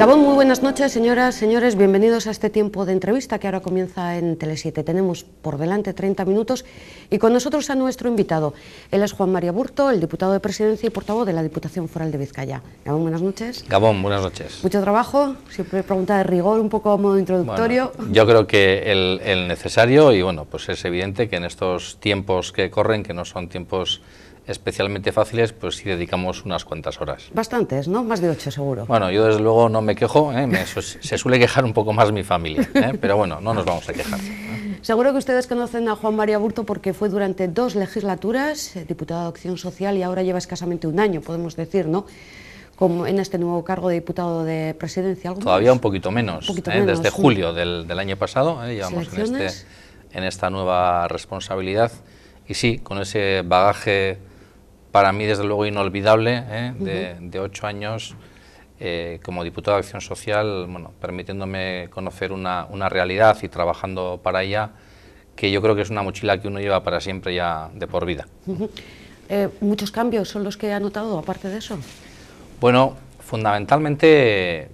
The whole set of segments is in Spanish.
Gabón, muy buenas noches, señoras, señores, bienvenidos a este tiempo de entrevista que ahora comienza en Tele7. Tenemos por delante 30 minutos y con nosotros a nuestro invitado. Él es Juan María Burto, el diputado de Presidencia y portavoz de la Diputación Foral de Vizcaya. Gabón, buenas noches. Gabón, buenas noches. Mucho trabajo, siempre pregunta de rigor, un poco a modo introductorio. Bueno, yo creo que el necesario, y bueno, pues es evidente que en estos tiempos que corren, que no son tiempos especialmente fáciles, pues sí dedicamos unas cuantas horas. Bastantes, ¿no? Más de 8 seguro. Bueno, yo desde luego no me quejo, se suele quejar un poco más mi familia, pero bueno, no nos vamos a quejar. Seguro que ustedes conocen a Juan María Burto porque fue durante 2 legislaturas diputado de Acción Social y ahora lleva escasamente un año, podemos decir, ¿no?, como en este nuevo cargo de diputado de Presidencia. Todavía un poquito menos, desde julio del año pasado, llevamos en esta nueva responsabilidad, y sí, con ese bagaje para mí desde luego inolvidable, de 8 años como diputado de Acción Social, bueno, permitiéndome conocer una realidad y trabajando para ella, que yo creo que es una mochila que uno lleva para siempre ya de por vida. ¿Muchos cambios son los que ha notado aparte de eso? Bueno, fundamentalmente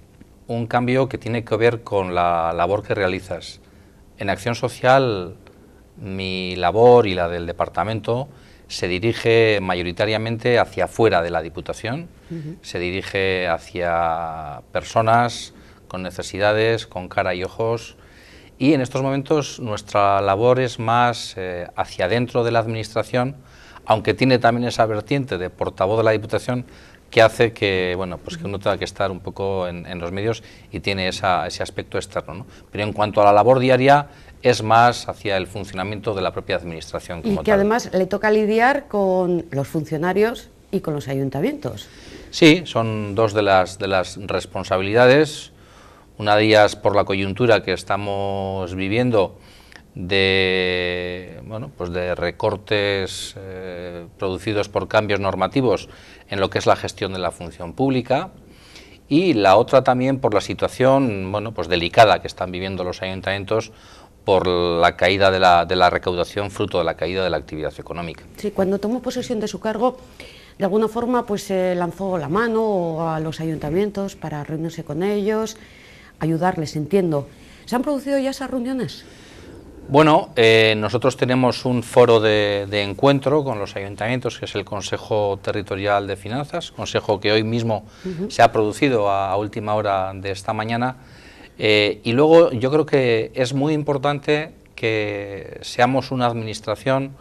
un cambio que tiene que ver con la labor que realizas. En Acción Social, mi labor y la del departamento se dirige mayoritariamente hacia fuera de la Diputación, se dirige hacia personas con necesidades, con cara y ojos, y en estos momentos nuestra labor es más hacia dentro de la Administración, aunque tiene también esa vertiente de portavoz de la Diputación que hace que, bueno, pues que uno tenga que estar un poco en los medios y tiene ese aspecto externo, ¿no? Pero en cuanto a la labor diaria, es más hacia el funcionamiento de la propia administración. Y que además le toca lidiar con los funcionarios y con los ayuntamientos. Sí, son dos de las responsabilidades, una de ellas por la coyuntura que estamos viviendo de recortes producidos por cambios normativos en lo que es la gestión de la función pública, y la otra también por la situación delicada que están viviendo los ayuntamientos por la caída de la recaudación fruto de la caída de la actividad económica. Sí, cuando tomó posesión de su cargo, de alguna forma pues lanzó la mano a los ayuntamientos para reunirse con ellos, ayudarles, entiendo. ¿Se han producido ya esas reuniones? Bueno, nosotros tenemos un foro de encuentro con los ayuntamientos, que es el Consejo Territorial de Finanzas, consejo que hoy mismo se ha producido a última hora de esta mañana, y luego yo creo que es muy importante que seamos una administración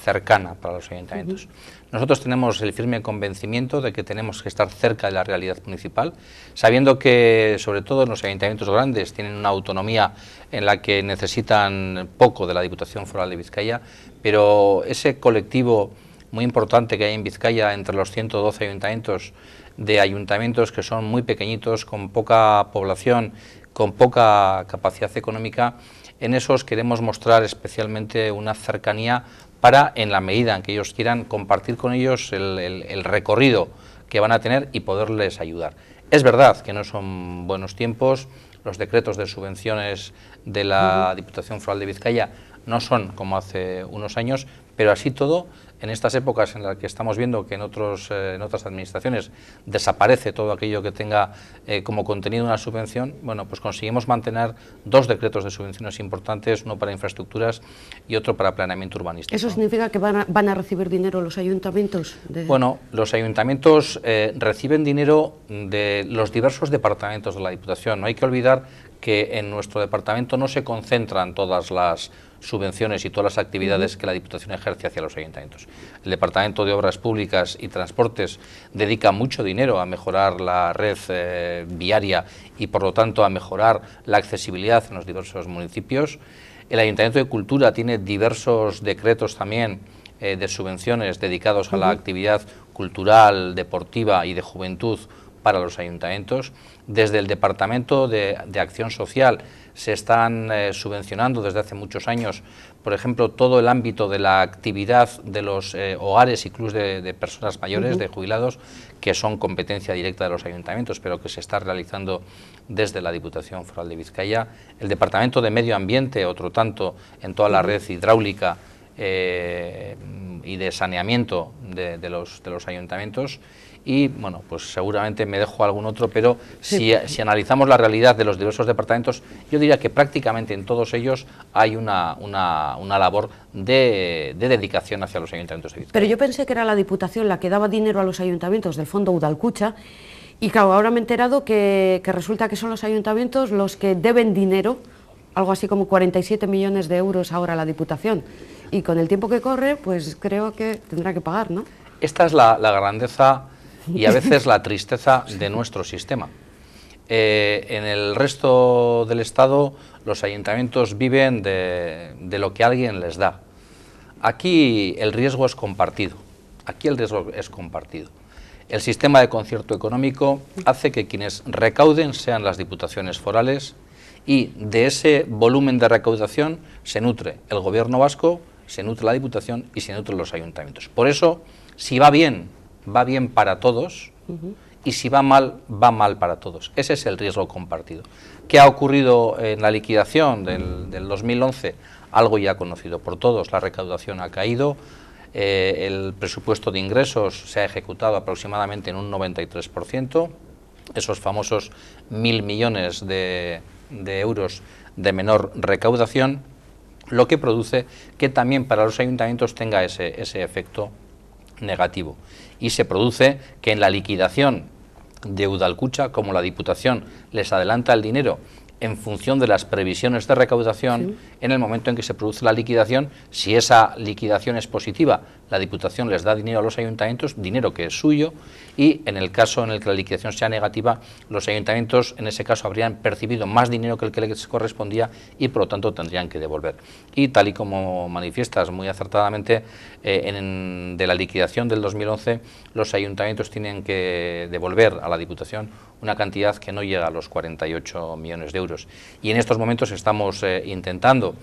cercana para los ayuntamientos. Nosotros tenemos el firme convencimiento de que tenemos que estar cerca de la realidad municipal, sabiendo que sobre todo en los ayuntamientos grandes tienen una autonomía en la que necesitan poco de la Diputación Foral de Vizcaya, pero ese colectivo muy importante que hay en Vizcaya entre los 112 ayuntamientos, de ayuntamientos que son muy pequeñitos, con poca población, con poca capacidad económica, en esos queremos mostrar especialmente una cercanía para, en la medida en que ellos quieran, compartir con ellos el recorrido que van a tener y poderles ayudar. Es verdad que no son buenos tiempos, los decretos de subvenciones de la Diputación Foral de Vizcaya no son como hace unos años, pero así todo, en estas épocas en las que estamos viendo que en otras administraciones desaparece todo aquello que tenga como contenido una subvención, bueno, pues conseguimos mantener 2 decretos de subvenciones importantes, uno para infraestructuras y otro para planeamiento urbanístico. ¿Eso significa que van a recibir dinero los ayuntamientos? Bueno, los ayuntamientos reciben dinero de los diversos departamentos de la Diputación. No hay que olvidar que en nuestro departamento no se concentran todas las subvenciones y todas las actividades que la Diputación ejerce hacia los ayuntamientos. El Departamento de Obras Públicas y Transportes dedica mucho dinero a mejorar la red viaria y por lo tanto a mejorar la accesibilidad en los diversos municipios. El Ayuntamiento de Cultura tiene diversos decretos también de subvenciones dedicados a la actividad cultural, deportiva y de juventud para los ayuntamientos. Desde el Departamento de Acción Social se están subvencionando desde hace muchos años, por ejemplo, todo el ámbito de la actividad de los hogares y clubs de personas mayores, de jubilados, que son competencia directa de los ayuntamientos, pero que se está realizando desde la Diputación Foral de Vizcaya. El Departamento de Medio Ambiente, otro tanto, en toda la red hidráulica y de saneamiento de los ayuntamientos. y bueno, pues seguramente me dejo algún otro, pero si analizamos la realidad de los diversos departamentos, yo diría que prácticamente en todos ellos hay una labor de dedicación hacia los ayuntamientos de Vizcaya. Pero yo pensé que era la Diputación la que daba dinero a los ayuntamientos del Fondo Udalkutxa, y claro, ahora me he enterado que resulta que son los ayuntamientos los que deben dinero, algo así como 47 millones de euros ahora a la Diputación, y con el tiempo que corre, pues creo que tendrá que pagar, ¿no? Esta es la grandeza y a veces la tristeza de nuestro sistema. En el resto del Estado los ayuntamientos viven de lo que alguien les da. Aquí el riesgo es compartido. El sistema de concierto económico hace que quienes recauden sean las diputaciones forales, y de ese volumen de recaudación se nutre el Gobierno vasco, se nutre la Diputación y se nutren los ayuntamientos. Por eso, si va bien para todos, y si va mal para todos. Ese es el riesgo compartido. ¿Qué ha ocurrido en la liquidación del 2011? Algo ya conocido por todos. La recaudación ha caído, el presupuesto de ingresos se ha ejecutado aproximadamente en un 93%, esos famosos 1.000 millones de euros de menor recaudación, lo que produce que también para los ayuntamientos tenga ese efecto negativo, y se produce que en la liquidación de Udalkutxa, como la Diputación les adelanta el dinero en función de las previsiones de recaudación, en el momento en que se produce la liquidación, si esa liquidación es positiva, la Diputación les da dinero a los ayuntamientos, dinero que es suyo, y en el caso en el que la liquidación sea negativa, los ayuntamientos en ese caso habrían percibido más dinero que el que les correspondía y por lo tanto tendrían que devolver. Y tal y como manifiestas muy acertadamente, de la liquidación del 2011, los ayuntamientos tienen que devolver a la Diputación una cantidad que no llega a los 48 millones de euros. Y en estos momentos estamos intentando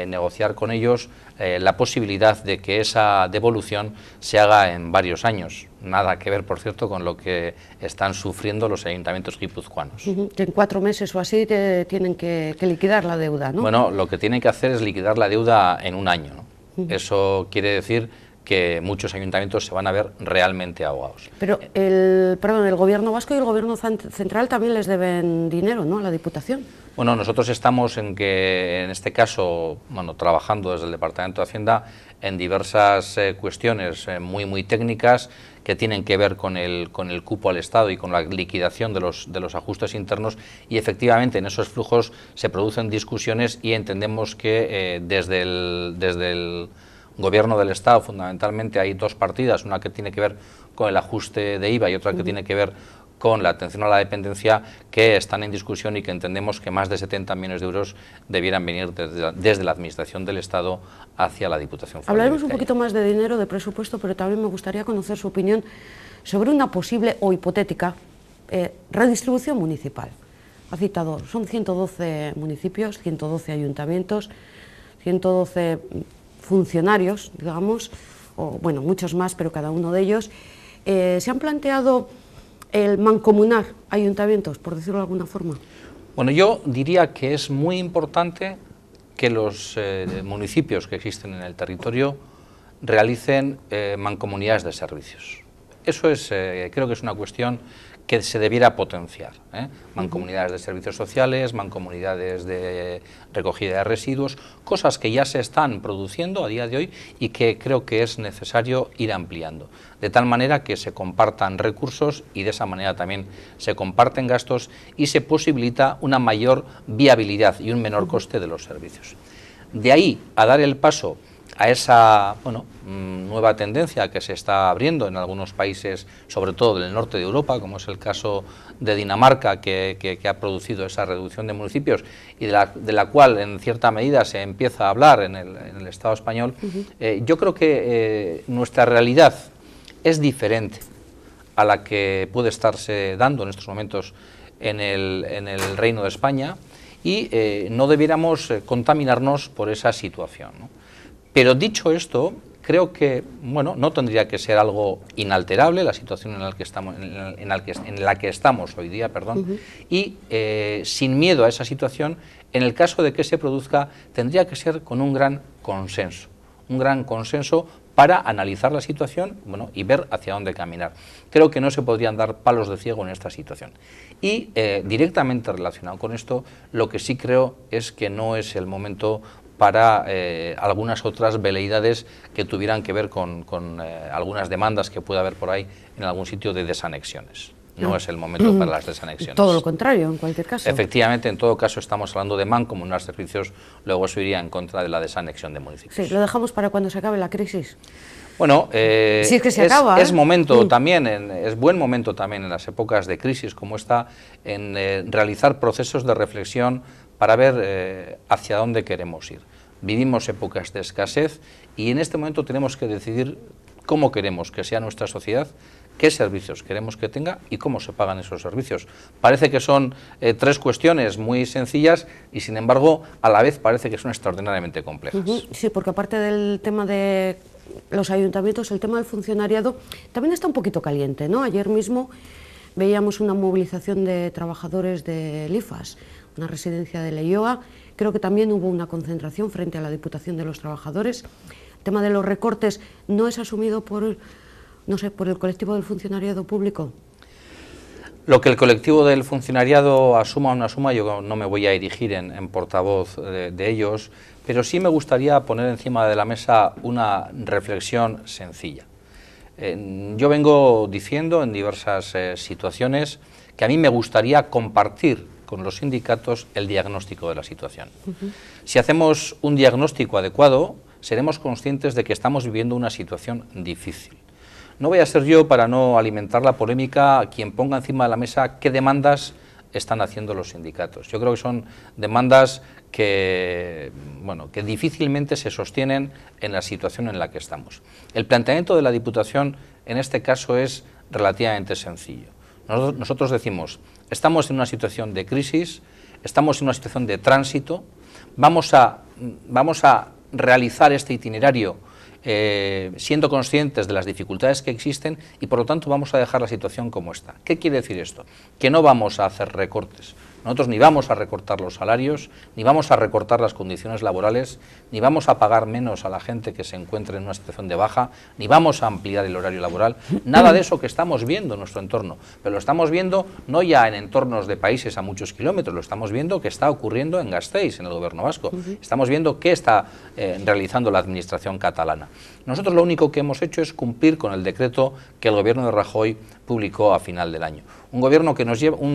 negociar con ellos la posibilidad de que esa devolución se haga en varios años. Nada que ver, por cierto, con lo que están sufriendo los ayuntamientos guipuzcoanos. Que en 4 meses o así tienen que liquidar la deuda, ¿no? Bueno, lo que tienen que hacer es liquidar la deuda en un año, ¿no? Eso quiere decir que muchos ayuntamientos se van a ver realmente ahogados. Pero el Gobierno vasco y el Gobierno central también les deben dinero, ¿no?, a la Diputación. Bueno, nosotros estamos en este caso, trabajando desde el Departamento de Hacienda en diversas cuestiones muy técnicas que tienen que ver con el cupo al Estado y con la liquidación de los ajustes internos, y efectivamente en esos flujos se producen discusiones y entendemos que desde el Gobierno del Estado fundamentalmente hay dos partidas, una que tiene que ver con el ajuste de IVA y otra que tiene que ver con la atención a la dependencia, que están en discusión y que entendemos que más de 70 millones de euros debieran venir desde la Administración del Estado hacia la Diputación Foral. Hablaremos un poquito más de dinero, de presupuesto, pero también me gustaría conocer su opinión sobre una posible o hipotética redistribución municipal. Ha citado, son 112 municipios, 112 ayuntamientos, 112 funcionarios, digamos, o bueno, muchos más, pero cada uno de ellos. ¿Se han planteado el mancomunar ayuntamientos, por decirlo de alguna forma? Bueno, yo diría que es muy importante que los municipios que existen en el territorio realicen mancomunidades de servicios. Eso creo que es una cuestión que se debiera potenciar, mancomunidades de servicios sociales, mancomunidades de recogida de residuos, cosas que ya se están produciendo a día de hoy y que creo que es necesario ir ampliando, de tal manera que se compartan recursos y de esa manera también se comparten gastos y se posibilita una mayor viabilidad y un menor coste de los servicios. De ahí a dar el paso a esa nueva tendencia que se está abriendo en algunos países, sobre todo del norte de Europa, como es el caso de Dinamarca, que ha producido esa reducción de municipios y de la cual en cierta medida se empieza a hablar en el Estado español. Yo creo que nuestra realidad es diferente a la que puede estarse dando en estos momentos en el Reino de España y no debiéramos contaminarnos por esa situación, ¿no? Pero dicho esto, creo que no tendría que ser algo inalterable la situación en la que estamos hoy día, y sin miedo a esa situación, en el caso de que se produzca, tendría que ser con un gran consenso para analizar la situación, bueno, y ver hacia dónde caminar. Creo que no se podrían dar palos de ciego en esta situación. Y directamente relacionado con esto, lo que sí creo es que no es el momento para algunas otras veleidades que tuvieran que ver con algunas demandas que pueda haber por ahí en algún sitio de desanexiones. No es el momento para las desanexiones. Todo lo contrario, en cualquier caso. Efectivamente, en todo caso estamos hablando de mancomunar servicios, luego eso iría en contra de la desanexión de municipios. Sí, lo dejamos para cuando se acabe la crisis. Bueno, si es que se acaba, es momento también, es buen momento también en las épocas de crisis como esta, en realizar procesos de reflexión para ver hacia dónde queremos ir. Vivimos épocas de escasez y en este momento tenemos que decidir cómo queremos que sea nuestra sociedad, qué servicios queremos que tenga y cómo se pagan esos servicios. Parece que son tres cuestiones muy sencillas y, sin embargo, a la vez parece que son extraordinariamente complejas. Sí, porque aparte del tema de los ayuntamientos, el tema del funcionariado también está un poquito caliente, ¿no? Ayer mismo veíamos una movilización de trabajadores del IFAS, una residencia de Leioa. Creo que también hubo una concentración frente a la Diputación de los Trabajadores. El tema de los recortes no es asumido por, no sé, por el colectivo del funcionariado público. Lo que el colectivo del funcionariado asuma o no asuma, yo no me voy a erigir en portavoz de ellos, pero sí me gustaría poner encima de la mesa una reflexión sencilla. Yo vengo diciendo en diversas situaciones que a mí me gustaría compartir con los sindicatos el diagnóstico de la situación. Si hacemos un diagnóstico adecuado, seremos conscientes de que estamos viviendo una situación difícil. No voy a ser yo, para no alimentar la polémica, quien ponga encima de la mesa qué demandas están haciendo los sindicatos. Yo creo que son demandas que, bueno, que difícilmente se sostienen en la situación en la que estamos. El planteamiento de la Diputación en este caso es relativamente sencillo. Nosotros decimos, estamos en una situación de crisis, estamos en una situación de tránsito, vamos a realizar este itinerario siendo conscientes de las dificultades que existen y por lo tanto vamos a dejar la situación como está. ¿Qué quiere decir esto? Que no vamos a hacer recortes. Nosotros ni vamos a recortar los salarios, ni vamos a recortar las condiciones laborales, ni vamos a pagar menos a la gente que se encuentre en una situación de baja, ni vamos a ampliar el horario laboral. Nada de eso que estamos viendo en nuestro entorno. Pero lo estamos viendo no ya en entornos de países a muchos kilómetros, lo estamos viendo que está ocurriendo en Gasteiz, en el Gobierno vasco. Estamos viendo qué está realizando la Administración catalana. Nosotros lo único que hemos hecho es cumplir con el decreto que el Gobierno de Rajoy publicó a final del año. Un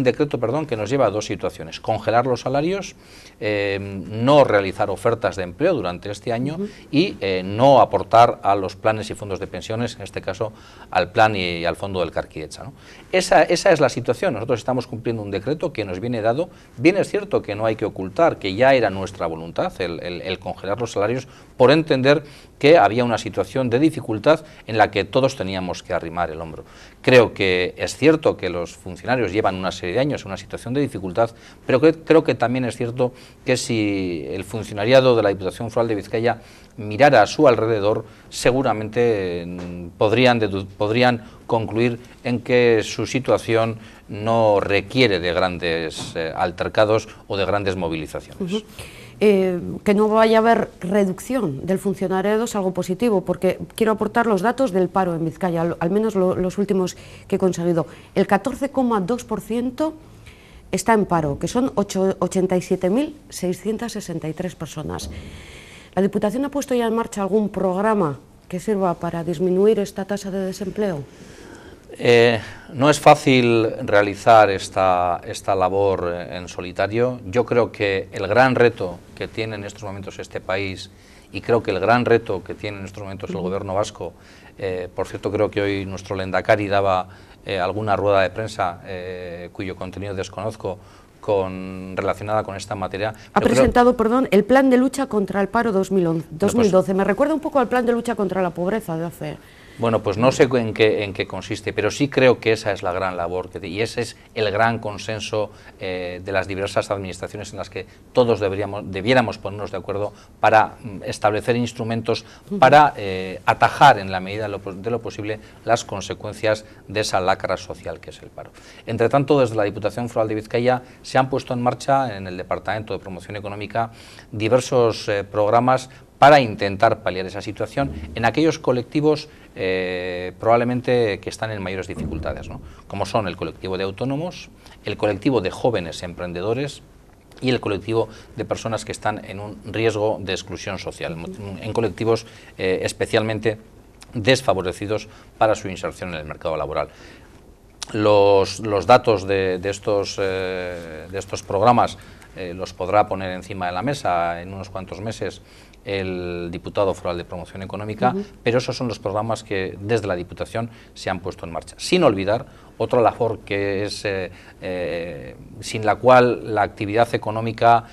decreto que nos lleva a dos situaciones: congelar los salarios, no realizar ofertas de empleo durante este año y no aportar a los planes y fondos de pensiones, en este caso al plan y al fondo del Carquidetza, ¿no? Esa es la situación. Nosotros estamos cumpliendo un decreto que nos viene dado. Bien es cierto que no hay que ocultar que ya era nuestra voluntad el congelar los salarios, por entender que había una situación de dificultad en la que todos teníamos que arrimar el hombro. Creo que es cierto que los funcionarios llevan una serie de años en una situación de dificultad, pero creo que también es cierto que si el funcionariado de la Diputación Foral de Vizcaya mirara a su alrededor, seguramente podrían concluir en que su situación no requiere de grandes altercados o de grandes movilizaciones. Que no vaya a haber reducción del funcionariado es algo positivo, porque quiero aportar los datos del paro en Vizcaya, al menos los últimos que he conseguido. El 14,2% está en paro, que son 87.663 personas. ¿La Diputación ha puesto ya en marcha algún programa que sirva para disminuir esta tasa de desempleo? No es fácil realizar esta labor en solitario. Yo creo que el gran reto que tiene en estos momentos este país, y creo que el gran reto que tiene en estos momentos el Gobierno vasco, por cierto, creo que hoy nuestro Lehendakari daba alguna rueda de prensa cuyo contenido desconozco, relacionada con esta materia. Ha presentado, perdón, el Plan de Lucha contra el Paro 2012. Me recuerda un poco al Plan de Lucha contra la Pobreza de hace... Bueno, pues no sé en qué consiste, pero sí creo que esa es la gran labor y ese es el gran consenso de las diversas administraciones en las que todos debiéramos ponernos de acuerdo para establecer instrumentos para atajar en la medida de lo posible las consecuencias de esa lacra social que es el paro. Entre tanto, desde la Diputación Foral de Vizcaya se han puesto en marcha en el Departamento de Promoción Económica diversos programas para intentar paliar esa situación en aquellos colectivos probablemente que están en mayores dificultades, ¿no? Como son el colectivo de autónomos, el colectivo de jóvenes emprendedores y el colectivo de personas que están en un riesgo de exclusión social, en colectivos especialmente desfavorecidos para su inserción en el mercado laboral. Los datos de estos programas los podrá poner encima de la mesa en unos cuantos meses el diputado foral de Promoción Económica, pero esos son los programas que desde la Diputación se han puesto en marcha. Sin olvidar otra labor que es sin la cual la actividad económica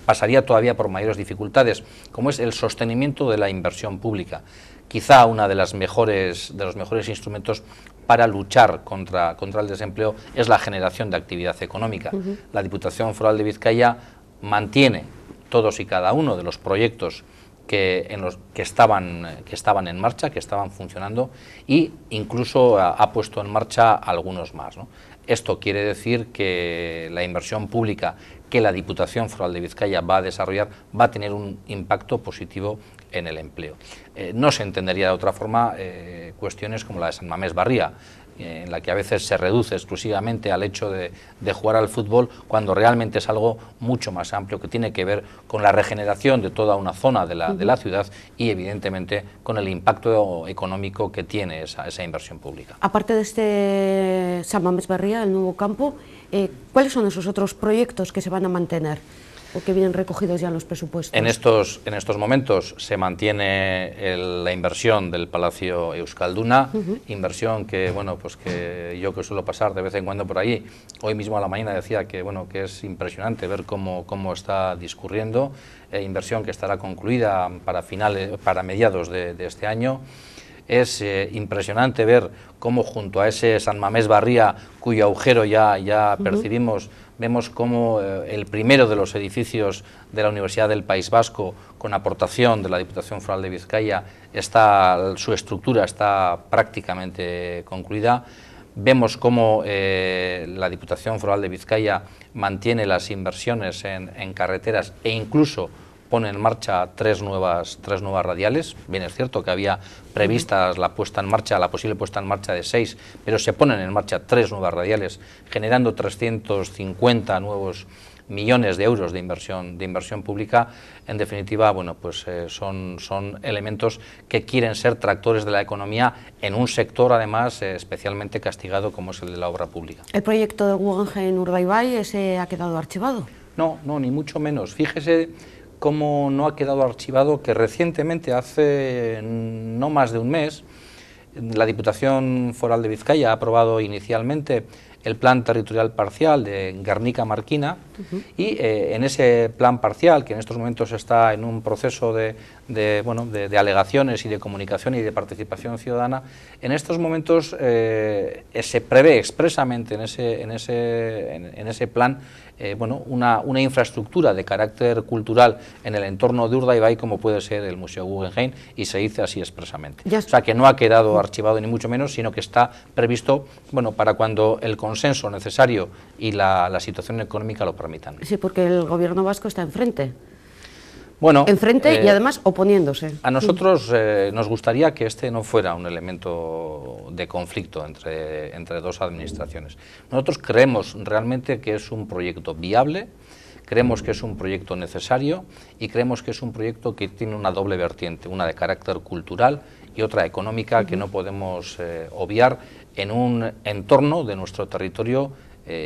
pasaría todavía por mayores dificultades, como es el sostenimiento de la inversión pública. Quizá uno de los mejores instrumentos para luchar contra el desempleo es la generación de actividad económica. La Diputación Foral de Vizcaya mantiene todos y cada uno de los proyectos que estaban en marcha, que estaban funcionando, e incluso ha puesto en marcha algunos más, ¿no? Esto quiere decir que la inversión pública que la Diputación Foral de Vizcaya va a desarrollar va a tener un impacto positivo en el empleo. No se entendería de otra forma cuestiones como la de San Mamés Barria, en la que a veces se reduce exclusivamente al hecho de jugar al fútbol, cuando realmente es algo mucho más amplio que tiene que ver con la regeneración de toda una zona de la ciudad y evidentemente con el impacto económico que tiene esa inversión pública. Aparte de este San Mamés Barria, el nuevo campo, ¿cuáles son esos otros proyectos que se van a mantener o que vienen recogidos ya en los presupuestos? En estos momentos se mantiene la inversión del Palacio Euskalduna, inversión que, bueno, pues que yo que suelo pasar de vez en cuando por allí, hoy mismo a la mañana decía que, bueno, que es impresionante ver cómo está discurriendo, inversión que estará concluida para mediados de este año. Es impresionante ver cómo junto a ese San Mamés Barria, cuyo agujero ya percibimos, vemos cómo el primero de los edificios de la Universidad del País Vasco, con aportación de la Diputación Foral de Vizcaya, su estructura está prácticamente concluida. Vemos cómo la Diputación Foral de Vizcaya mantiene las inversiones en carreteras e incluso pone en marcha tres nuevas radiales. Bien, es cierto que había previstas la posible puesta en marcha de 6, pero se ponen en marcha 3 nuevas radiales, generando 350 nuevos millones de euros de inversión pública. En definitiva, bueno, pues son elementos que quieren ser tractores de la economía en un sector, además, especialmente castigado como es el de la obra pública. ¿El proyecto de Guggenheim-Urdaibai ese ha quedado archivado? No, ni mucho menos. Fíjese cómo no ha quedado archivado que recientemente, hace no más de un mes, la Diputación Foral de Vizcaya ha aprobado inicialmente el plan territorial parcial de Guernica-Marquina y en ese plan parcial, que en estos momentos está en un proceso de alegaciones y de comunicación y de participación ciudadana, en estos momentos se prevé expresamente en ese plan una infraestructura de carácter cultural en el entorno de Urdaibai, como puede ser el Museo Guggenheim, y se dice así expresamente. O sea, que no ha quedado archivado ni mucho menos, sino que está previsto, bueno, para cuando el consenso necesario y la situación económica lo permitan. Sí, porque el gobierno vasco está enfrente. Bueno, enfrente y además oponiéndose. A nosotros nos gustaría que este no fuera un elemento de conflicto entre dos administraciones. Nosotros creemos realmente que es un proyecto viable, creemos que es un proyecto necesario y creemos que es un proyecto que tiene una doble vertiente, una de carácter cultural y otra económica que no podemos obviar en un entorno de nuestro territorio,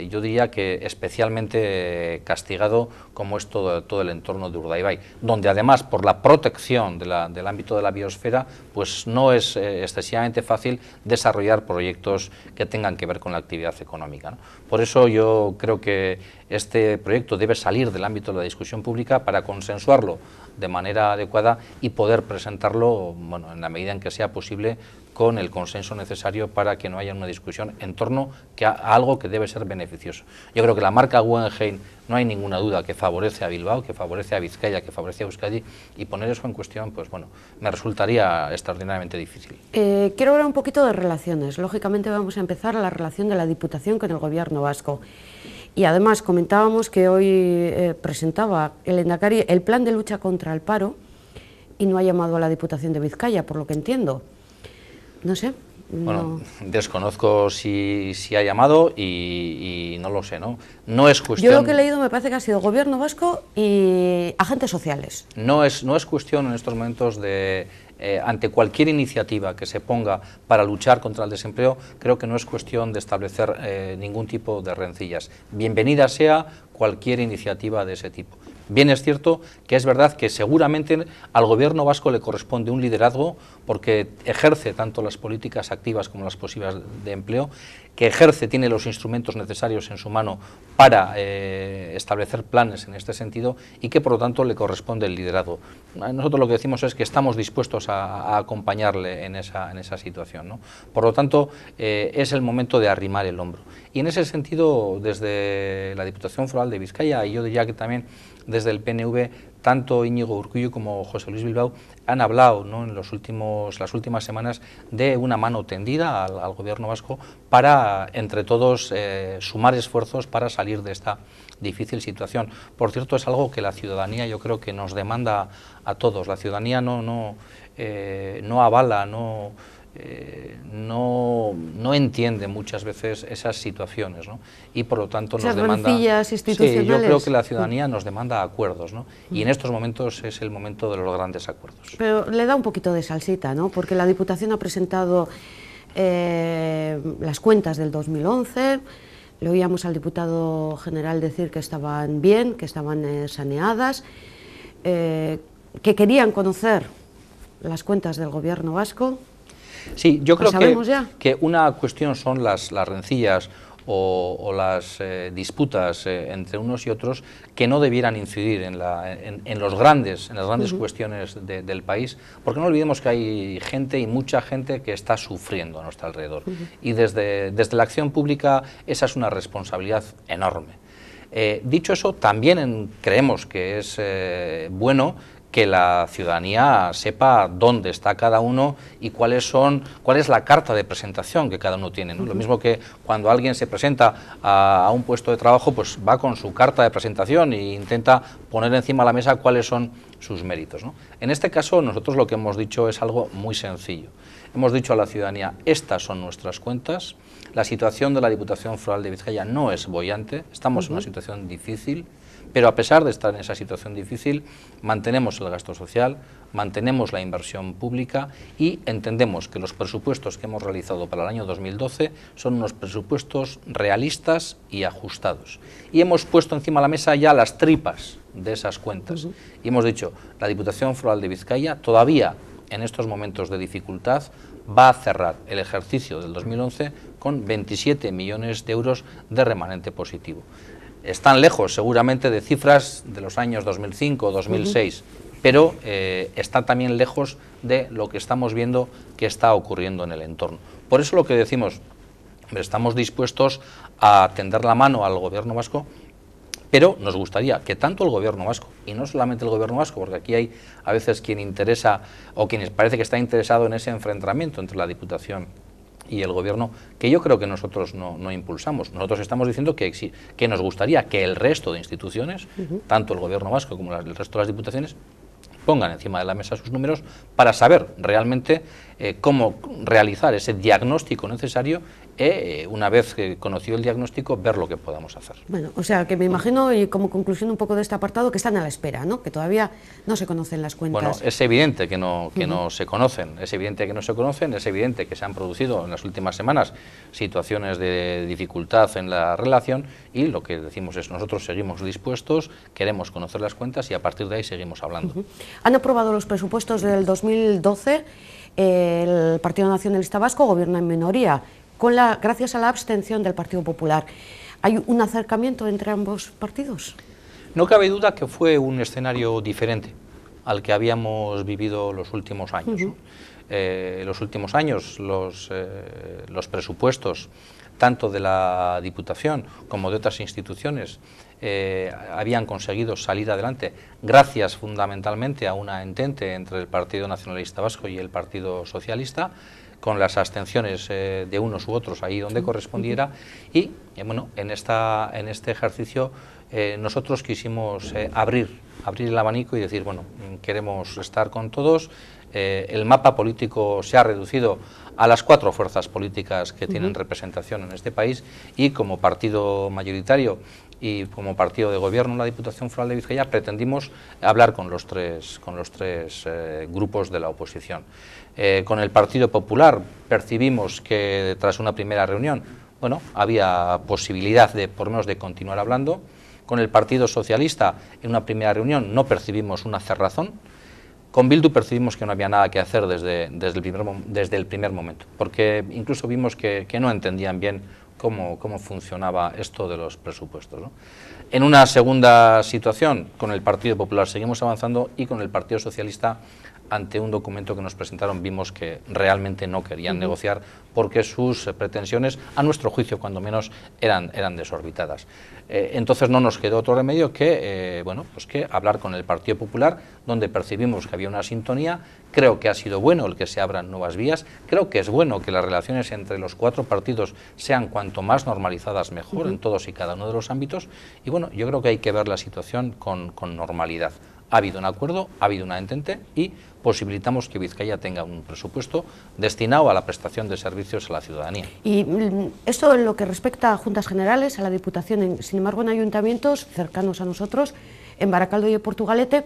yo diría que especialmente castigado como es todo el entorno de Urdaibai, donde además por la protección del ámbito de la biosfera, pues no es excesivamente fácil desarrollar proyectos que tengan que ver con la actividad económica, ¿no? Por eso yo creo que este proyecto debe salir del ámbito de la discusión pública para consensuarlo de manera adecuada y poder presentarlo, bueno, en la medida en que sea posible, con el consenso necesario para que no haya una discusión en torno a algo que debe ser beneficioso. Yo creo que la marca Guggenheim no hay ninguna duda que favorece a Bilbao, que favorece a Vizcaya, que favorece a Euskadi, y poner eso en cuestión, pues bueno, me resultaría extraordinariamente difícil. Quiero hablar un poquito de relaciones. Lógicamente vamos a empezar la relación de la Diputación con el Gobierno vasco. Y además comentábamos que hoy presentaba el Lehendakari el plan de lucha contra el paro y no ha llamado a la Diputación de Vizcaya, por lo que entiendo. No sé. Bueno, desconozco si ha llamado y no lo sé, ¿no? No es cuestión... Yo lo que he leído me parece que ha sido Gobierno vasco y agentes sociales. No es cuestión en estos momentos de... ante cualquier iniciativa que se ponga para luchar contra el desempleo, creo que no es cuestión de establecer ningún tipo de rencillas. Bienvenida sea cualquier iniciativa de ese tipo. Bien es cierto que es verdad que seguramente al Gobierno vasco le corresponde un liderazgo porque ejerce tanto las políticas activas como las pasivas de empleo, que ejerce, tiene los instrumentos necesarios en su mano para establecer planes en este sentido y que por lo tanto le corresponde el liderazgo. Nosotros lo que decimos es que estamos dispuestos a acompañarle en esa situación, ¿no? Por lo tanto, es el momento de arrimar el hombro. Y en ese sentido, desde la Diputación Foral de Vizcaya, y yo diría que también desde el PNV, tanto Íñigo Urkullu como José Luis Bilbao han hablado, ¿no?, en las últimas semanas de una mano tendida al Gobierno vasco para, entre todos, sumar esfuerzos para salir de esta difícil situación. Por cierto, es algo que la ciudadanía yo creo que nos demanda a todos. La ciudadanía no avala, no entiende muchas veces esas situaciones, ¿no? Y por lo tanto nos demanda... institucionales. Sí, yo creo que la ciudadanía nos demanda acuerdos, ¿no? Y en estos momentos es el momento de los grandes acuerdos. Pero le da un poquito de salsita, ¿no? Porque la Diputación ha presentado las cuentas del 2011, le oíamos al diputado general decir que estaban bien, que estaban saneadas, que querían conocer las cuentas del Gobierno vasco. Sí, yo creo que una cuestión son las rencillas o las disputas entre unos y otros que no debieran incidir en las grandes cuestiones del país, porque no olvidemos que hay gente y mucha gente que está sufriendo a nuestro alrededor. Y desde la acción pública esa es una responsabilidad enorme. Dicho eso, también creemos que es bueno que la ciudadanía sepa dónde está cada uno y cuál es la carta de presentación que cada uno tiene, ¿no? Lo mismo que cuando alguien se presenta a un puesto de trabajo, pues va con su carta de presentación e intenta poner encima de la mesa cuáles son sus méritos, ¿no? En este caso, nosotros lo que hemos dicho es algo muy sencillo. Hemos dicho a la ciudadanía, estas son nuestras cuentas, la situación de la Diputación Foral de Vizcaya no es boyante, estamos en una situación difícil, pero a pesar de estar en esa situación difícil, mantenemos el gasto social, mantenemos la inversión pública y entendemos que los presupuestos que hemos realizado para el año 2012 son unos presupuestos realistas y ajustados. Y hemos puesto encima de la mesa ya las tripas de esas cuentas. Y hemos dicho, la Diputación Foral de Vizcaya todavía en estos momentos de dificultad va a cerrar el ejercicio del 2011 con 27 millones de euros de remanente positivo. Están lejos seguramente de cifras de los años 2005 o 2006, pero está también lejos de lo que estamos viendo que está ocurriendo en el entorno. Por eso lo que decimos, estamos dispuestos a tender la mano al Gobierno vasco, pero nos gustaría que tanto el Gobierno vasco, y no solamente el Gobierno vasco, porque aquí hay a veces quien interesa o quien parece que está interesado en ese enfrentamiento entre la Diputación y el Gobierno, que yo creo que nosotros no impulsamos. Nosotros estamos diciendo que nos gustaría que el resto de instituciones, tanto el Gobierno vasco como el resto de las diputaciones, pongan encima de la mesa sus números para saber realmente cómo realizar ese diagnóstico necesario una vez conocido el diagnóstico, ver lo que podamos hacer. Bueno, o sea, que me imagino, y como conclusión un poco de este apartado, que están a la espera, ¿no? Que todavía no se conocen las cuentas. Bueno, es evidente que no se conocen, es evidente que no se conocen, es evidente que se han producido en las últimas semanas situaciones de dificultad en la relación y lo que decimos es nosotros seguimos dispuestos, queremos conocer las cuentas y a partir de ahí seguimos hablando. Han aprobado los presupuestos del 2012, el Partido Nacionalista Vasco gobierna en minoría, gracias a la abstención del Partido Popular. ¿Hay un acercamiento entre ambos partidos? No cabe duda que fue un escenario diferente al que habíamos vivido los últimos años. ¿No? Los últimos años, los presupuestos, tanto de la Diputación como de otras instituciones, habían conseguido salir adelante gracias fundamentalmente a una entente entre el Partido Nacionalista Vasco y el Partido Socialista, con las abstenciones de unos u otros ahí donde correspondiera, y bueno, en este ejercicio nosotros quisimos abrir el abanico y decir, bueno, queremos estar con todos. El mapa político se ha reducido a las 4 fuerzas políticas que tienen representación en este país, y como partido mayoritario y como partido de gobierno en la Diputación Foral de Vizcaya pretendimos hablar con los tres grupos de la oposición. Con el Partido Popular percibimos que tras una primera reunión, bueno, había posibilidad de por lo menos de continuar hablando. Con el Partido Socialista en una primera reunión no percibimos una cerrazón. Con Bildu percibimos que no había nada que hacer desde el primer momento, porque incluso vimos que no entendían bien cómo funcionaba esto de los presupuestos, ¿no? En una segunda situación, con el Partido Popular seguimos avanzando, y con el Partido Socialista, ante un documento que nos presentaron, vimos que realmente no querían negociar, porque sus pretensiones, a nuestro juicio cuando menos, eran desorbitadas. Entonces no nos quedó otro remedio que, bueno, pues que hablar con el Partido Popular, donde percibimos que había una sintonía. Creo que ha sido bueno el que se abran nuevas vías, creo que es bueno que las relaciones entre los 4 partidos sean cuanto más normalizadas mejor en todos y cada uno de los ámbitos, y bueno, yo creo que hay que ver la situación con normalidad. Ha habido un acuerdo, ha habido una entente, y posibilitamos que Vizcaya tenga un presupuesto destinado a la prestación de servicios a la ciudadanía. Y esto en lo que respecta a Juntas Generales, a la Diputación, sin embargo en ayuntamientos cercanos a nosotros, en Baracaldo y en Portugalete,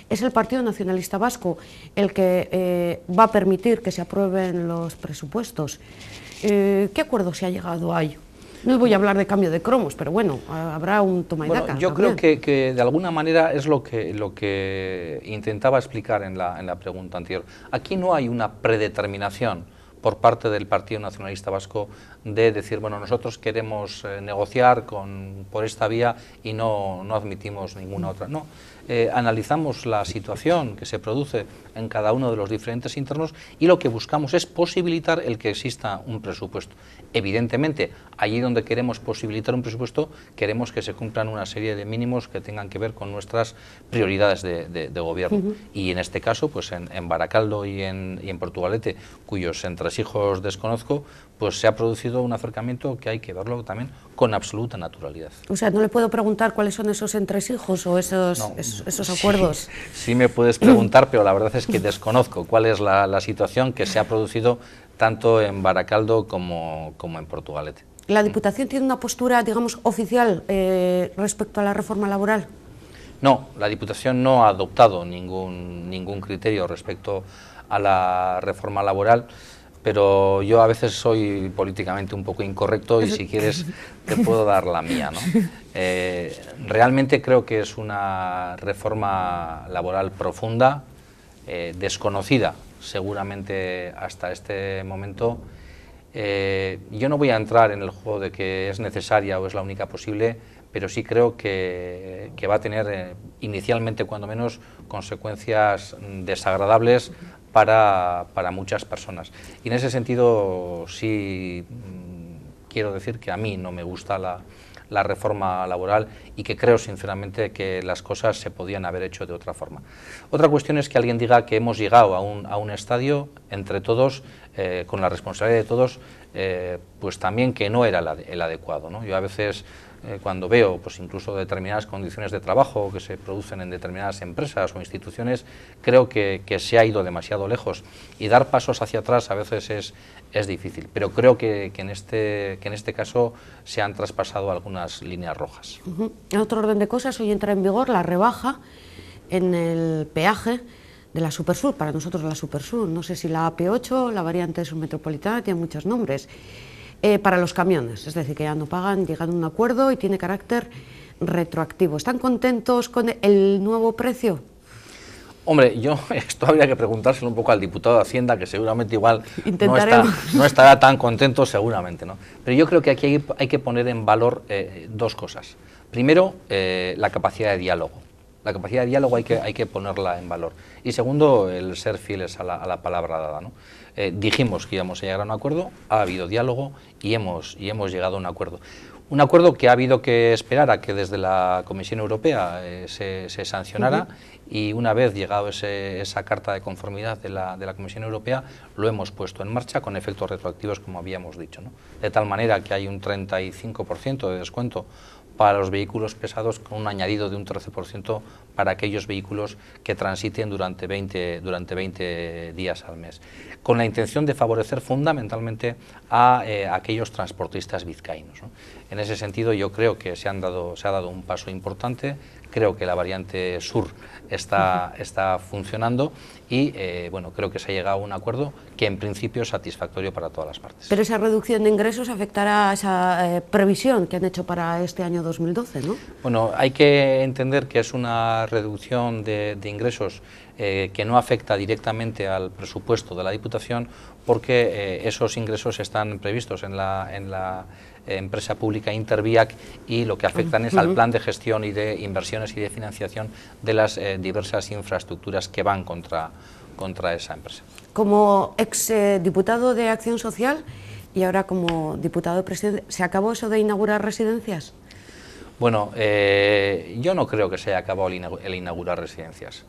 es el Partido Nacionalista Vasco el que va a permitir que se aprueben los presupuestos. ¿Qué acuerdo se ha llegado ahí? No voy a hablar de cambio de cromos, pero bueno, habrá un toma y daca. Bueno, yo creo que de alguna manera es lo que intentaba explicar en la pregunta anterior. Aquí no hay una predeterminación por parte del Partido Nacionalista Vasco de decir, bueno, nosotros queremos negociar por esta vía y no admitimos ninguna otra. No, analizamos la situación que se produce en cada uno de los diferentes internos, y lo que buscamos es posibilitar el que exista un presupuesto. Evidentemente, allí donde queremos posibilitar un presupuesto, queremos que se cumplan una serie de mínimos que tengan que ver con nuestras prioridades de gobierno. Y en este caso, pues en Baracaldo y en Portugalete, cuyos entresijos desconozco, pues se ha producido un acercamiento que hay que verlo también con absoluta naturalidad. O sea, ¿no le puedo preguntar cuáles son esos entresijos o esos acuerdos? Sí me puedes preguntar, pero la verdad es que desconozco cuál es la situación que se ha producido tanto en Baracaldo como en Portugalete. ¿La Diputación tiene una postura, digamos, oficial respecto a la reforma laboral? No, la Diputación no ha adoptado ningún criterio respecto a la reforma laboral, pero yo a veces soy políticamente un poco incorrecto y si quieres te puedo dar la mía, ¿no? Realmente creo que es una reforma laboral profunda, desconocida seguramente hasta este momento. Yo no voy a entrar en el juego de que es necesaria o es la única posible, pero sí creo que va a tener inicialmente, cuando menos, consecuencias desagradables para muchas personas. Y en ese sentido sí quiero decir que a mí no me gusta la reforma laboral y que creo sinceramente que las cosas se podían haber hecho de otra forma. Otra cuestión es que alguien diga que hemos llegado a un estadio entre todos, con la responsabilidad de todos, pues también que no era el adecuado, ¿no? Yo a veces cuando veo pues incluso determinadas condiciones de trabajo que se producen en determinadas empresas o instituciones, creo que se ha ido demasiado lejos, y dar pasos hacia atrás a veces es difícil, pero creo que en este caso se han traspasado algunas líneas rojas. En otro orden de cosas, hoy entra en vigor la rebaja en el peaje de la Supersur, para nosotros la Supersur, no sé si la AP8, la variante submetropolitana, tiene muchos nombres, para los camiones, es decir, que ya no pagan, llegan a un acuerdo y tiene carácter retroactivo. ¿Están contentos con el nuevo precio? Hombre, esto habría que preguntárselo un poco al diputado de Hacienda, que seguramente igual no estará tan contento, seguramente, ¿no? Pero yo creo que aquí hay que poner en valor dos cosas. Primero, la capacidad de diálogo. La capacidad de diálogo hay que ponerla en valor. Y segundo, el ser fieles a la palabra dada, ¿no? Dijimos que íbamos a llegar a un acuerdo, ha habido diálogo y hemos llegado a un acuerdo. Un acuerdo que ha habido que esperar a que desde la Comisión Europea se sancionara, y una vez llegado esa carta de conformidad de la Comisión Europea, lo hemos puesto en marcha con efectos retroactivos, como habíamos dicho, ¿no? De tal manera que hay un 35% de descuento para los vehículos pesados, con un añadido de un 13% para aquellos vehículos que transiten durante 20 días al mes, con la intención de favorecer fundamentalmente a aquellos transportistas vizcaínos, ¿no? En ese sentido, yo creo que se ha dado un paso importante. Creo que la variante sur está funcionando y bueno, creo que se ha llegado a un acuerdo que en principio es satisfactorio para todas las partes. Pero esa reducción de ingresos afectará a esa previsión que han hecho para este año 2012, ¿no? Bueno, hay que entender que es una reducción de ingresos que no afecta directamente al presupuesto de la Diputación, porque esos ingresos están previstos en la empresa pública Interviac, y lo que afectan es al plan de gestión y de inversiones y de financiación de las diversas infraestructuras que van contra esa empresa. Como ex diputado de Acción Social y ahora como diputado de Presidencia, ¿se acabó eso de inaugurar residencias? Bueno, yo no creo que se haya acabado el inaugurar residencias.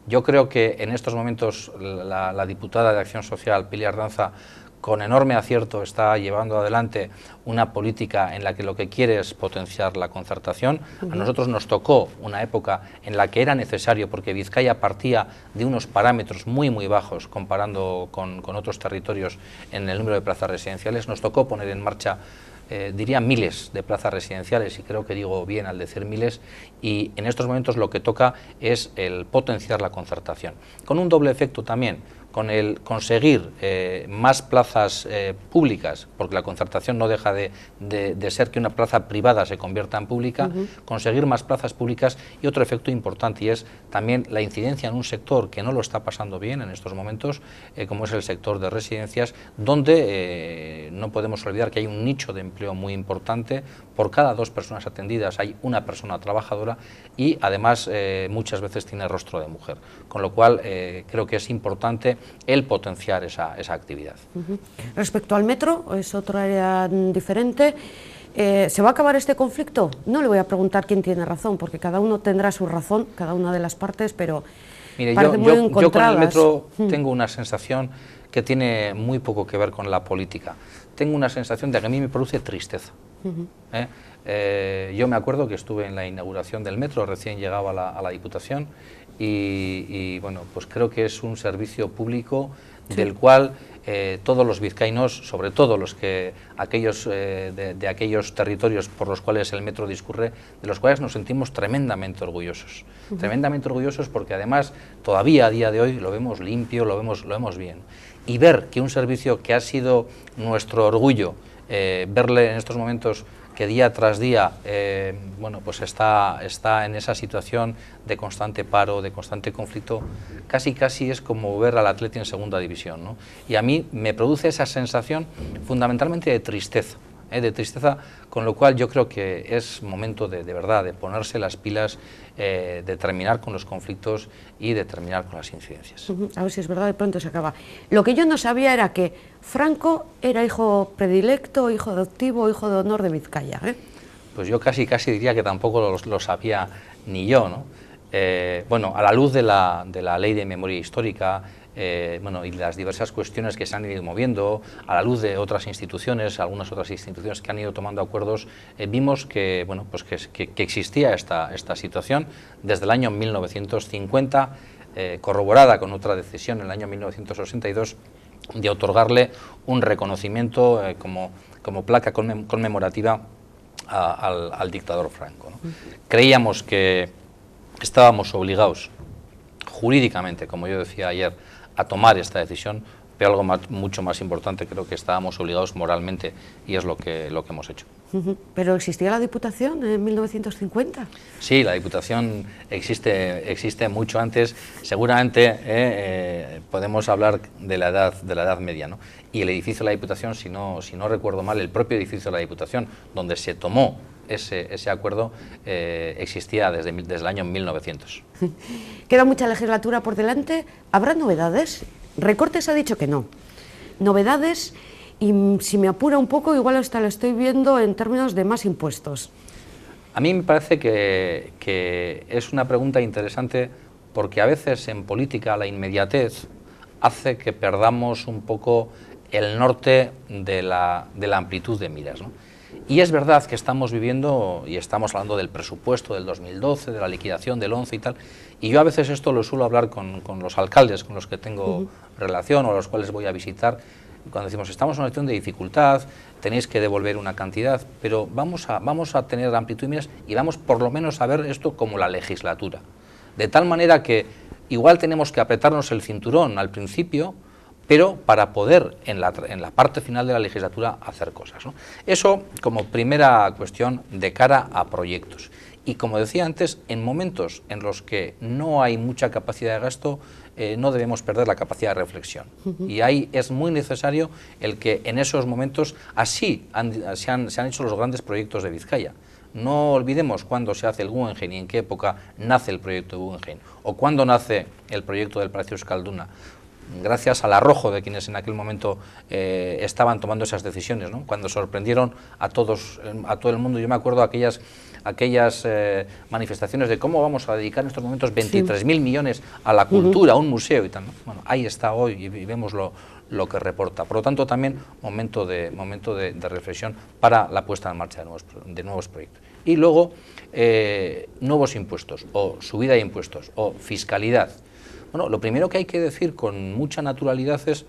Yo creo que en estos momentos la diputada de Acción Social, Pilar Danza, con enorme acierto está llevando adelante una política en la que lo que quiere es potenciar la concertación. A nosotros nos tocó una época en la que era necesario, porque Vizcaya partía de unos parámetros muy bajos comparando con otros territorios en el número de plazas residenciales. Nos tocó poner en marcha, diría, miles de plazas residenciales, y creo que digo bien al decir miles, y en estos momentos lo que toca es el potenciar la concertación, con un doble efecto también, con el conseguir más plazas públicas, porque la concertación no deja de ser que una plaza privada se convierta en pública, conseguir más plazas públicas, y otro efecto importante, y es también la incidencia en un sector que no lo está pasando bien en estos momentos, como es el sector de residencias, donde no podemos olvidar que hay un nicho de empleo muy importante. Por cada 2 personas atendidas hay una persona trabajadora, y además muchas veces tiene rostro de mujer, con lo cual creo que es importante el potenciar esa actividad. Respecto al metro, es otra área diferente. ¿Se va a acabar este conflicto? No le voy a preguntar quién tiene razón, porque cada uno tendrá su razón, cada una de las partes, pero mire, parece muy encontradas. yo con el metro tengo una sensación que tiene muy poco que ver con la política. Tengo una sensación de que a mí me produce tristeza. Yo me acuerdo que estuve en la inauguración del metro, recién llegaba a la Diputación, y bueno, pues creo que es un servicio público del cual todos los vizcaínos, sobre todo aquellos de aquellos territorios por los cuales el metro discurre, de los cuales nos sentimos tremendamente orgullosos. Tremendamente orgullosos, porque además todavía a día de hoy lo vemos limpio, lo vemos bien. Y ver que un servicio que ha sido nuestro orgullo, verle en estos momentos que día tras día bueno, pues está en esa situación de constante paro, de constante conflicto, casi es como ver al Atleti en segunda división, ¿no? Y a mí me produce esa sensación fundamentalmente de tristeza, con lo cual yo creo que es momento de verdad de ponerse las pilas, de terminar con los conflictos y de terminar con las incidencias. A ver si es verdad, de pronto se acaba. Lo que yo no sabía era que Franco era hijo predilecto, hijo adoptivo, hijo de honor de Vizcaya, ¿eh? Pues yo casi diría que tampoco lo sabía ni yo, ¿no? Bueno, a la luz de la Ley de Memoria Histórica, bueno, y las diversas cuestiones que se han ido moviendo, a la luz de otras instituciones, algunas otras instituciones que han ido tomando acuerdos, vimos que, bueno, pues que existía esta situación desde el año 1950, corroborada con otra decisión en el año 1982, de otorgarle un reconocimiento como placa conmemorativa al dictador Franco, ¿no? Creíamos que estábamos obligados jurídicamente, como yo decía ayer, a tomar esta decisión, pero algo mucho más importante, creo que estábamos obligados moralmente, y es lo que hemos hecho. ¿Pero existía la Diputación en 1950? Sí, la Diputación existe mucho antes. Seguramente podemos hablar de la Edad Media, ¿no? Y el edificio de la Diputación, si no recuerdo mal, el propio edificio de la Diputación, donde se tomó ese acuerdo, existía desde el año 1900. Queda mucha legislatura por delante. ¿Habrá novedades? Recortes ha dicho que no. Novedades, y si me apura un poco, igual hasta lo estoy viendo en términos de más impuestos. A mí me parece que es una pregunta interesante, porque a veces en política la inmediatez hace que perdamos un poco el norte de la amplitud de miras, ¿no? Y es verdad que estamos viviendo, y estamos hablando del presupuesto del 2012, de la liquidación del 11 y tal, y yo a veces esto lo suelo hablar con los alcaldes con los que tengo relación o a los cuales voy a visitar, cuando decimos estamos en una situación de dificultad, tenéis que devolver una cantidad, pero vamos a tener amplitud de miras y vamos por lo menos a ver esto como la legislatura, de tal manera que igual tenemos que apretarnos el cinturón al principio, pero para poder en la parte final de la legislatura hacer cosas, ¿no? Eso como primera cuestión de cara a proyectos. Y como decía antes, en momentos en los que no hay mucha capacidad de gasto, no debemos perder la capacidad de reflexión. Y ahí es muy necesario el que en esos momentos así se han hecho los grandes proyectos de Vizcaya. No olvidemos cuándo se hace el Guggenheim y en qué época nace el proyecto de Guggenheim, o cuándo nace el proyecto del Palacio Euskalduna, gracias al arrojo de quienes en aquel momento estaban tomando esas decisiones, ¿no? Cuando sorprendieron a todo el mundo. Yo me acuerdo aquellas manifestaciones de cómo vamos a dedicar en estos momentos 23.000 millones a la cultura, a un museo y tal, ¿no? Bueno, ahí está hoy y vemos lo que reporta. Por lo tanto, también momento de reflexión para la puesta en marcha de nuevos proyectos. Y luego, nuevos impuestos, o subida de impuestos, o fiscalidad. Bueno, lo primero que hay que decir con mucha naturalidad es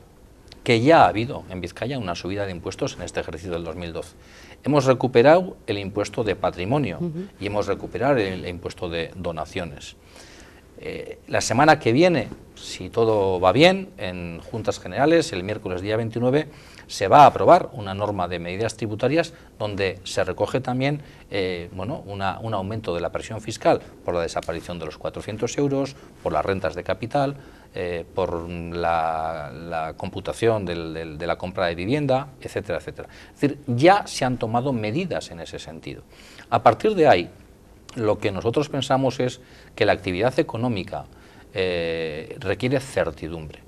que ya ha habido en Vizcaya una subida de impuestos en este ejercicio del 2012. Hemos recuperado el impuesto de patrimonio y hemos recuperado el impuesto de donaciones. La semana que viene, si todo va bien, en Juntas Generales, el miércoles día 29, se va a aprobar una norma de medidas tributarias donde se recoge también un aumento de la presión fiscal por la desaparición de los 400 euros, por las rentas de capital, por la computación de la compra de vivienda, etcétera, etcétera. Es decir, ya se han tomado medidas en ese sentido. A partir de ahí, lo que nosotros pensamos es que la actividad económica requiere certidumbre.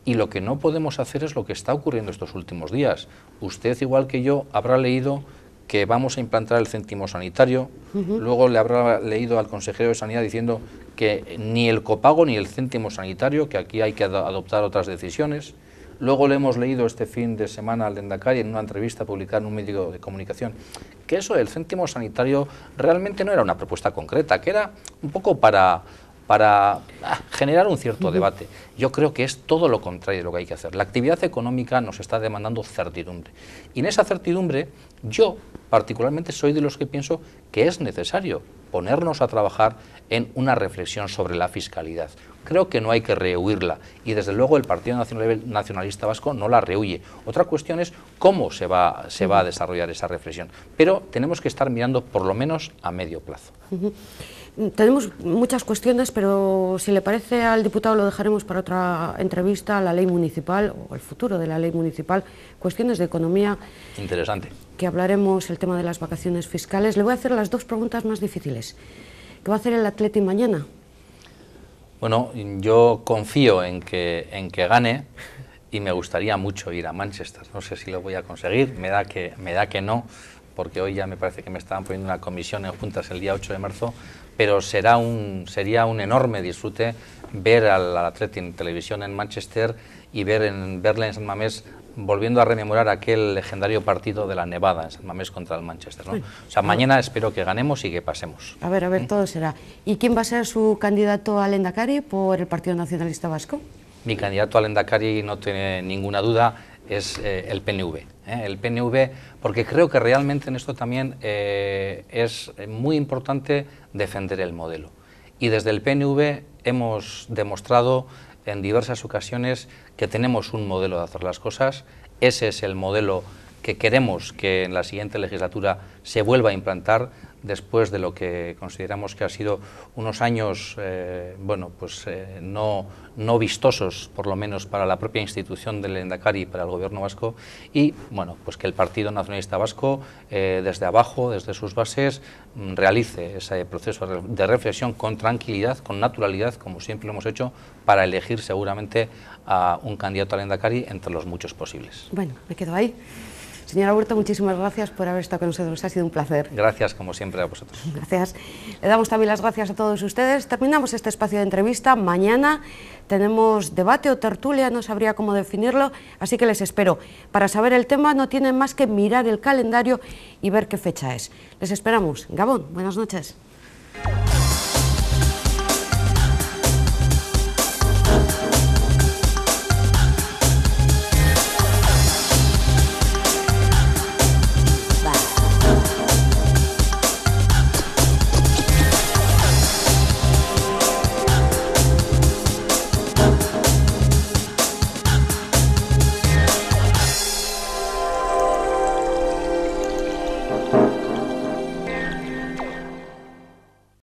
Y lo que no podemos hacer es lo que está ocurriendo estos últimos días. Usted, igual que yo, habrá leído que vamos a implantar el céntimo sanitario, luego le habrá leído al consejero de Sanidad diciendo que ni el copago ni el céntimo sanitario, que aquí hay que adoptar otras decisiones. Luego le hemos leído este fin de semana al Lehendakari en una entrevista publicada en un medio de comunicación que eso del céntimo sanitario realmente no era una propuesta concreta, que era un poco para generar un cierto debate. Yo creo que es todo lo contrario de lo que hay que hacer. La actividad económica nos está demandando certidumbre. Y en esa certidumbre, yo particularmente soy de los que pienso que es necesario ponernos a trabajar en una reflexión sobre la fiscalidad. Creo que no hay que rehuirla y desde luego el Partido Nacionalista Vasco no la rehuye. Otra cuestión es cómo se va a desarrollar esa reflexión, pero tenemos que estar mirando por lo menos a medio plazo. Tenemos muchas cuestiones, pero si le parece al diputado lo dejaremos para otra entrevista, la ley municipal o el futuro de la ley municipal, cuestiones de economía. Interesante. Que hablaremos el tema de las vacaciones fiscales. Le voy a hacer las dos preguntas más difíciles. ¿Qué va a hacer el Atleti mañana? Bueno, yo confío en que gane y me gustaría mucho ir a Manchester. No sé si lo voy a conseguir, me da que no, porque hoy ya me parece que me estaban poniendo una comisión en juntas el día 8 de marzo, pero sería un enorme disfrute ver al Atleti en televisión en Manchester y verle en San Mamés volviendo a rememorar aquel legendario partido de la Nevada en San Mamés contra el Manchester, ¿no? O sea, mañana espero que ganemos y que pasemos. A ver, todo será. ¿Y quién va a ser su candidato al Lehendakari por el Partido Nacionalista Vasco? Mi candidato al Lehendakari, no tiene ninguna duda, es el PNV. El PNV, porque creo que realmente en esto también es muy importante defender el modelo. Y desde el PNV hemos demostrado en diversas ocasiones que tenemos un modelo de hacer las cosas. Ese es el modelo que queremos que en la siguiente legislatura se vuelva a implantar, después de lo que consideramos que ha sido unos años no vistosos, por lo menos para la propia institución del Lehendakari y para el Gobierno vasco, y bueno, pues que el Partido Nacionalista Vasco desde abajo, desde sus bases, realice ese proceso de reflexión con tranquilidad, con naturalidad, como siempre lo hemos hecho, para elegir seguramente a un candidato al Lehendakari entre los muchos posibles. Bueno, me quedo ahí. Señora Burto, muchísimas gracias por haber estado con nosotros, ha sido un placer. Gracias, como siempre, a vosotros. Gracias. Le damos también las gracias a todos ustedes. Terminamos este espacio de entrevista. Mañana tenemos debate o tertulia, no sabría cómo definirlo, así que les espero. Para saber el tema no tienen más que mirar el calendario y ver qué fecha es. Les esperamos. Gabón, buenas noches.